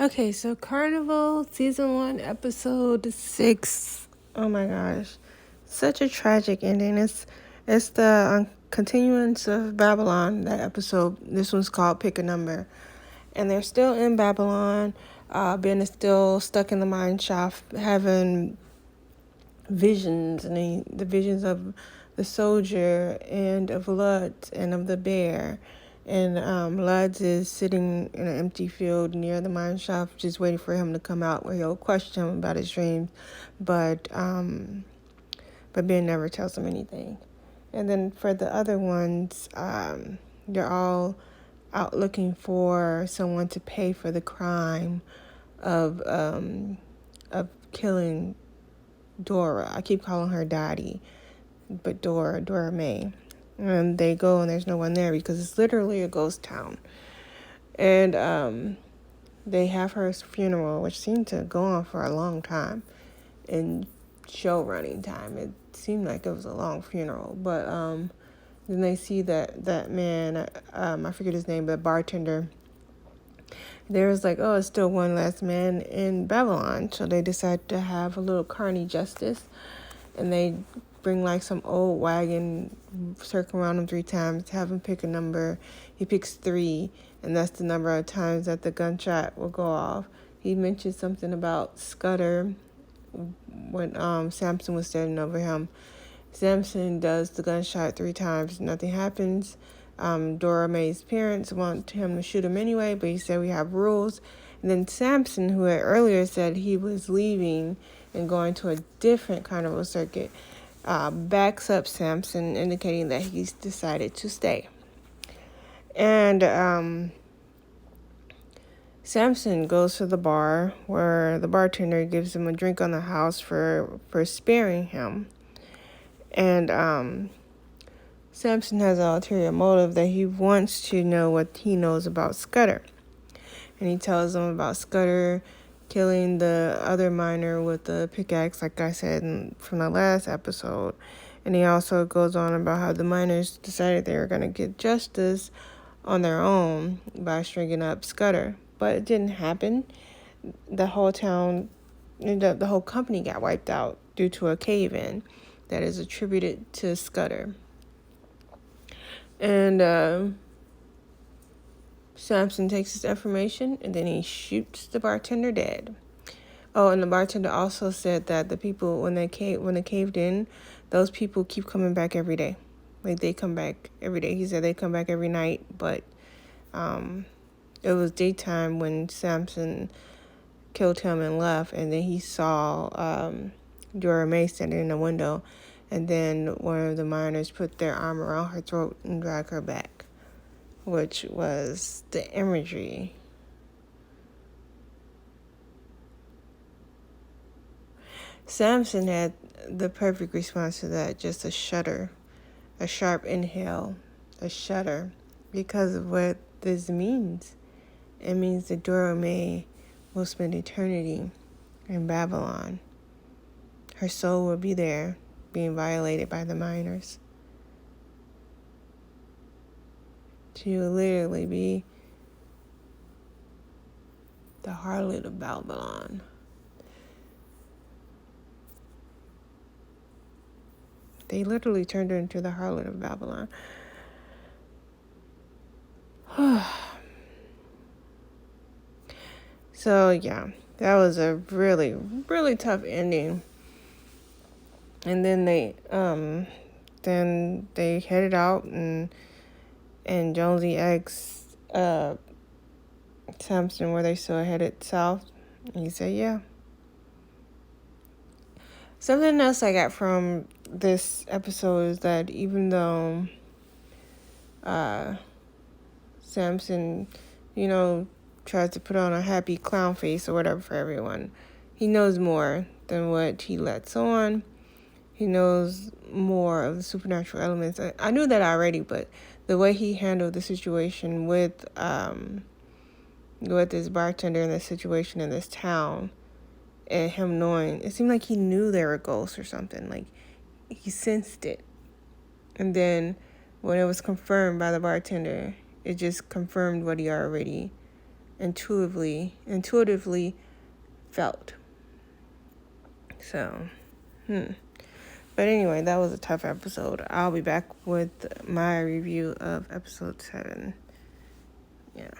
Okay, so Carnival season 1, episode 6. Oh my gosh, such a tragic ending. It's the continuance of Babylon. That episode. This one's called Pick a Number, and they're still in Babylon. Ben is still stuck in the mine shaft, having visions, and the visions of the soldier and of Lutz and of the bear. And Lutz is sitting in an empty field near the mine shaft, just waiting for him to come out, where he'll question him about his dreams. But Ben never tells him anything. And then for the other ones, they're all out looking for someone to pay for the crime of killing Dora. I keep calling her Dottie, but Dora May. And they go and there's no one there because it's literally a ghost town. And they have her funeral, which seemed to go on for a long time in show running time. It seemed like it was a long funeral, but then they see that man, I forget his name, but bartender. There's like, oh, it's still one last man in Babylon, so they decide to have a little carny justice, and they bring like some old wagon, circle around him 3 times, have him pick a number. He picks 3, and that's the number of times that the gunshot will go off. He mentioned something about Scudder when Samson was standing over him. Samson does the gunshot 3 times, nothing happens. Dora May's parents want him to shoot him anyway, but he said we have rules. And then Samson, who had earlier said he was leaving and going to a different carnival circuit, backs up Samson, indicating that he's decided to stay. And Samson goes to the bar where the bartender gives him a drink on the house for sparing him. And Samson has an ulterior motive that he wants to know what he knows about Scudder. And he tells them about Scudder killing the other miner with the pickaxe, like I said from the last episode. And he also goes on about how the miners decided they were going to get justice on their own by stringing up Scudder. But it didn't happen. The whole town, the whole company got wiped out due to a cave-in that is attributed to Scudder. And Samson takes this information and then he shoots the bartender dead. Oh, and the bartender also said that the people, when they caved in, those people keep coming back every day. Like, they come back every day. He said they come back every night, but it was daytime when Samson killed him and left, and then he saw Dora May standing in the window, and then one of the miners put their arm around her throat and dragged her back, which was the imagery. Samson had the perfect response to that, just a shudder, a sharp inhale, a shudder, because of what this means. It means that Dora May will spend eternity in Babylon. Her soul will be there, being violated by the miners. She will literally be the harlot of Babylon. They literally turned her into the harlot of Babylon. So, yeah, that was a really, really tough ending. And then they headed out, and Jonesy asked Samson were they still headed south, and he said yeah. Something else I got from this episode is that even though Samson, tries to put on a happy clown face or whatever for everyone, he knows more than what he lets on. He knows more of the supernatural elements. I knew that already, but the way he handled the situation with this bartender in this situation in this town, and him knowing, it seemed like he knew there were ghosts or something. Like, he sensed it. And then when it was confirmed by the bartender, it just confirmed what he already intuitively felt. So, But anyway, that was a tough episode. I'll be back with my review of episode 7. Yeah.